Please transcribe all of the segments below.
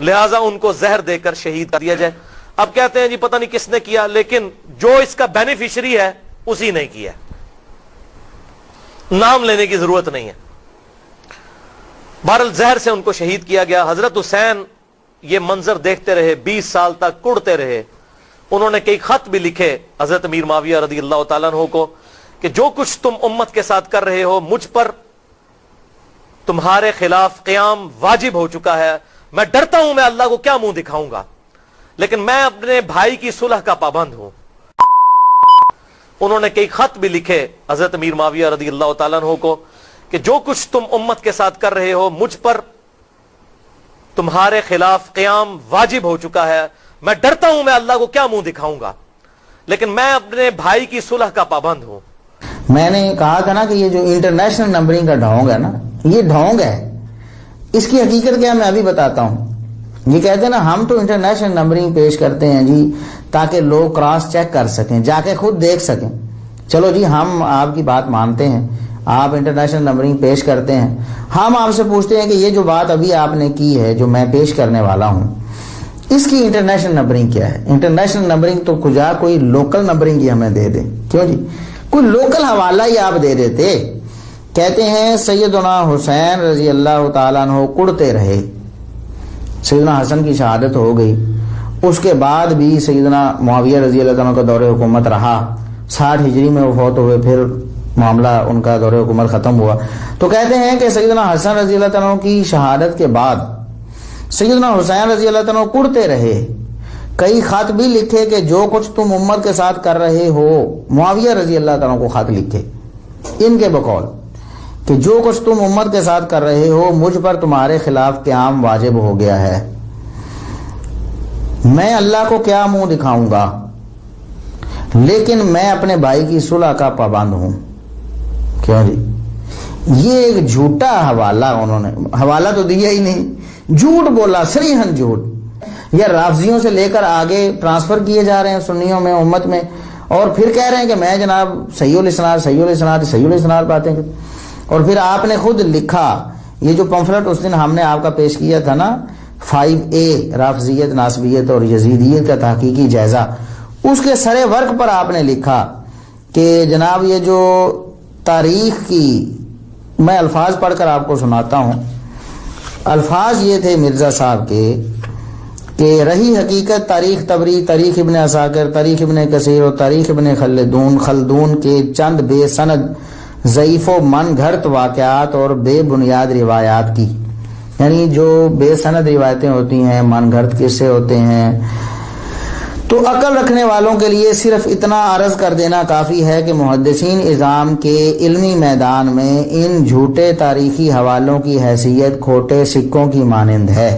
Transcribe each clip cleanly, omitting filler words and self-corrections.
لہٰذا ان کو زہر دے کر شہید کر دیا جائے۔ اب کہتے ہیں جی پتہ نہیں کس نے کیا، لیکن جو اس کا بینیفیشری ہے اسی نے کیا، نام لینے کی ضرورت نہیں ہے۔ بہرحال زہر سے ان کو شہید کیا گیا۔ حضرت حسین یہ منظر دیکھتے رہے، 20 سال تک کڑتے رہے۔ انہوں نے کئی خط بھی لکھے حضرت امیر معاویہ رضی اللہ تعالیٰ عنہ کو کہ جو کچھ تم امت کے ساتھ کر رہے ہو مجھ پر تمہارے خلاف قیام واجب ہو چکا ہے، میں ڈرتا ہوں میں اللہ کو کیا منہ دکھاؤں گا، لیکن میں اپنے بھائی کی صلح کا پابند ہوں۔ انہوں نے کئی خط بھی لکھے حضرت امیر معاویہ رضی اللہ تعالیٰ عنہ کو کہ جو کچھ تم امت کے ساتھ کر رہے ہو مجھ پر تمہارے خلاف قیام واجب ہو چکا ہے، میں ڈرتا ہوں میں اللہ کو کیا منہ دکھاؤں گا، لیکن میں اپنے بھائی کی صلح کا پابند ہوں۔ میں نے کہا تھا نا کہ یہ جو انٹرنیشنل نمبرنگ کا ڈھونگ ہے نا، یہ ڈھونگ ہے۔ اس کی حقیقت کیا میں ابھی بتاتا ہوں۔ یہ کہتے ہیں نا ہم تو انٹرنیشنل نمبرنگ پیش کرتے ہیں جی تاکہ لوگ کراس چیک کر سکیں، جا کے خود دیکھ سکیں۔ چلو جی ہم آپ کی بات مانتے ہیں، آپ انٹرنیشنل نمبرنگ پیش کرتے ہیں، ہم آپ سے پوچھتے ہیں کہ یہ جو بات ابھی آپ نے کی ہے جو میں پیش کرنے والا ہوں اس کی انٹرنیشنل نمبرنگ کیا ہے؟ انٹرنیشنل نمبرنگ تو کجا کوئی لوکل نمبرنگ ہی ہمیں دے دیں، کیوں جی کوئی لوکل حوالہ ہی آپ دے دیتے۔ کہتے ہیں سیدنا حسین رضی اللہ تعالیٰ عنہ کڑتے رہے، سیدنا حسن کی شہادت ہو گئی، اس کے بعد بھی سیدنا معاویہ رضی اللہ عنہ کا دور حکومت رہا، 60 ہجری میں وہ فوت ہوئے، پھر معاملہ ان کا دور حکومت ختم ہوا۔ تو کہتے ہیں کہ سیدنا حسن رضی اللہ عنہ کی شہادت کے بعد سیدنا حسین رضی اللہ عنہ کڑتے رہے، کئی خط بھی لکھے کہ جو کچھ تم امت کے ساتھ کر رہے ہو، معاویہ رضی اللہ عنہ کو خط لکھے ان کے بقول کہ جو کچھ تم امت کے ساتھ کر رہے ہو مجھ پر تمہارے خلاف قیام واجب ہو گیا ہے، میں اللہ کو کیا منہ دکھاؤں گا، لیکن میں اپنے بھائی کی صلح کا پابند ہوں۔ کیوں جی یہ ایک جھوٹا حوالہ، انہوں نے حوالہ تو دیا ہی نہیں، جھوٹ بولا، صریحاً جھوٹ، یا رافضیوں سے لے کر آگے ٹرانسفر کیے جا رہے ہیں سنیوں میں، امت میں، اور پھر کہہ رہے ہیں کہ میں جناب صحیح الاسناد باتیں کریں۔ اور پھر آپ نے خود لکھا، یہ جو پمفلٹ اس دن ہم نے آپ کا پیش کیا تھا نا 5A رافضیت، ناسبیت اور یزیدیت کا تحقیقی جائزہ، اس کے سرے ورق پر آپ نے لکھا کہ جناب یہ جو تاریخ کی، میں الفاظ پڑھ کر آپ کو سناتا ہوں۔ الفاظ یہ تھے مرزا صاحب کے کہ رہی حقیقت تاریخ طبری، تاریخ ابن عساکر، تاریخ ابن کثیر اور تاریخ ابن خلدون کے چند بے سند ضعیف و من گھڑت واقعات اور بے بنیاد روایات کی، یعنی جو بے سند روایتیں ہوتی ہیں، من گھڑت قصے ہوتے ہیں۔ تو عقل رکھنے والوں کے لیے صرف اتنا عرض کر دینا کافی ہے کہ محدثین اعظام کے علمی میدان میں ان جھوٹے تاریخی حوالوں کی حیثیت کھوٹے سکوں کی مانند ہے۔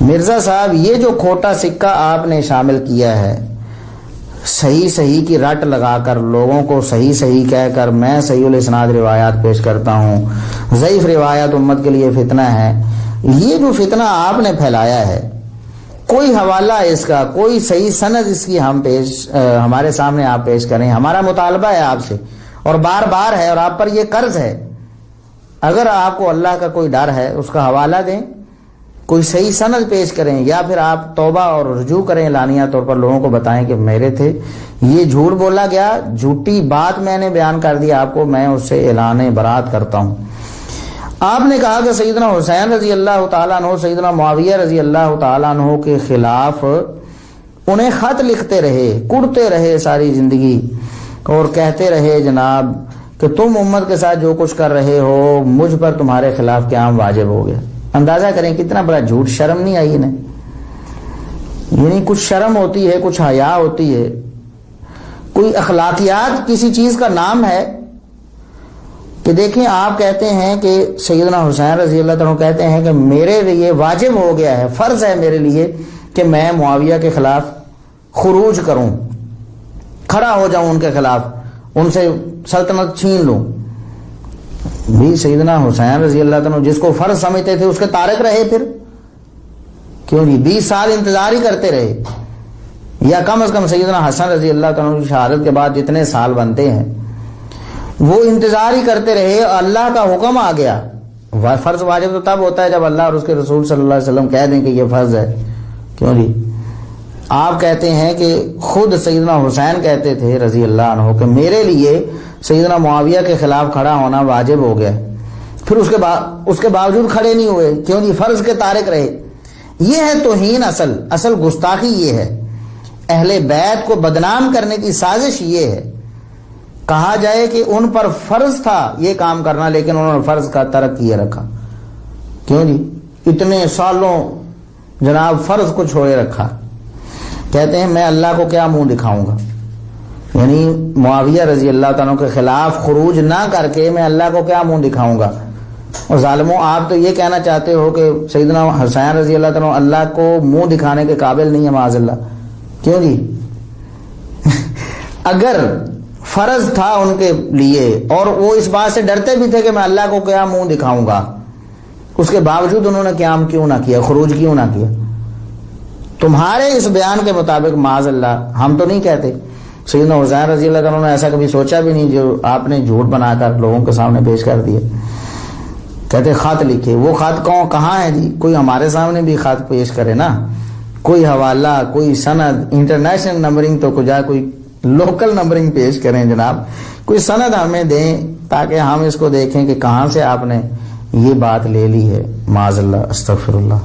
مرزا صاحب یہ جو کھوٹا سکہ آپ نے شامل کیا ہے، صحیح کی رٹ لگا کر لوگوں کو صحیح کہہ کر میں صحیح الاسناد روایات پیش کرتا ہوں، ضعیف روایات امت کے لیے فتنہ ہے، یہ جو فتنہ آپ نے پھیلایا ہے، کوئی حوالہ اس کا، کوئی صحیح سند اس کی ہمارے سامنے آپ پیش کریں۔ ہمارا مطالبہ ہے آپ سے، اور بار بار ہے، اور آپ پر یہ قرض ہے، اگر آپ کو اللہ کا کوئی ڈر ہے اس کا حوالہ دیں، کوئی صحیح سند پیش کریں، یا پھر آپ توبہ اور رجوع کریں، اعلانیہ طور پر لوگوں کو بتائیں کہ میرے تھے، یہ جھوٹ بولا گیا، جھوٹی بات میں نے بیان کر دی آپ کو، میں اس سے اعلان برات کرتا ہوں۔ آپ نے کہا کہ سیدنا حسین رضی اللہ تعالیٰ عنہ سیدنا معاویہ رضی اللہ تعالیٰ عنہ کے خلاف انہیں خط لکھتے رہے، کڑتے رہے ساری زندگی، اور کہتے رہے جناب کہ تم امت کے ساتھ جو کچھ کر رہے ہو مجھ پر تمہارے خلاف قیام واجب ہو گیا۔ اندازہ کریں کتنا بڑا جھوٹ، شرم نہیں آئی انہیں؟ یعنی کچھ شرم ہوتی ہے، کچھ حیا ہوتی ہے، کوئی اخلاقیات کسی چیز کا نام ہے کہ دیکھیں آپ کہتے ہیں کہ سیدنا حسین رضی اللہ عنہ کہتے ہیں کہ میرے لیے واجب ہو گیا ہے، فرض ہے میرے لیے کہ میں معاویہ کے خلاف خروج کروں، کھڑا ہو جاؤں ان کے خلاف، ان سے سلطنت چھین لوں۔ بھی سیدنا حسین رضی اللہ عنہ جس کو فرض سمجھتے تھے اس کے تارک رہے، پھر کیوں جی 20 سال انتظار ہی کرتے رہے، یا کم از کم سیدنا حسن رضی اللہ عنہ کی شہادت کے بعد جتنے سال بنتے ہیں وہ انتظار ہی کرتے رہے۔ اللہ کا حکم آ گیا، فرض واجب تو تب ہوتا ہے جب اللہ اور اس کے رسول صلی اللہ علیہ وسلم کہہ دیں کہ یہ فرض ہے. کیوں جی؟ آپ کہتے ہیں کہ خود سیدنا حسین کہتے تھے رضی اللہ عنہ کہ میرے لیے سیدنا معاویہ کے خلاف کھڑا ہونا واجب ہو گیا، پھر اس کے باوجود کھڑے نہیں ہوئے. کیوں جی؟ فرض کے تارک رہے. یہ ہے توہین. اصل گستاخی یہ ہے. اہل بیت کو بدنام کرنے کی سازش یہ ہے. کہا جائے کہ ان پر فرض تھا یہ کام کرنا لیکن انہوں نے فرض کا ترک کیے رکھا. کیوں جی؟ اتنے سالوں جناب فرض کو چھوڑے رکھا. کہتے ہیں میں اللہ کو کیا منہ دکھاؤں گا، یعنی معاویہ رضی اللہ تعالیٰ کے خلاف خروج نہ کر کے میں اللہ کو کیا منہ دکھاؤں گا. اور ظالموں، آپ تو یہ کہنا چاہتے ہو کہ سیدنا حسین رضی اللہ تعالیٰ اللہ کو منہ دکھانے کے قابل نہیں ہے معاذ اللہ. کیوں جی؟ اگر فرض تھا ان کے لیے اور وہ اس بات سے ڈرتے بھی تھے کہ میں اللہ کو کیا منہ دکھاؤں گا، اس کے باوجود انہوں نے قیام کیوں نہ کیا، خروج کیوں نہ کیا؟ تمہارے اس بیان کے مطابق معاذ اللہ، ہم تو نہیں کہتے، سیدنا حسین رضی اللہ عنہ نے ایسا کبھی سوچا بھی نہیں جو آپ نے جھوٹ بنا کر لوگوں کے سامنے پیش کر دیے. کہتے خط لکھے. وہ خط کہاں ہے جی؟ کوئی ہمارے سامنے بھی خط پیش کرے نا، کوئی حوالہ، کوئی سند. انٹرنیشنل نمبرنگ تو کجا، کوئی لوکل نمبرنگ پیش کریں جناب. کوئی سند ہمیں دیں تاکہ ہم اس کو دیکھیں کہ کہاں سے آپ نے یہ بات لے لی ہے. معاذ اللہ، استغفر اللہ.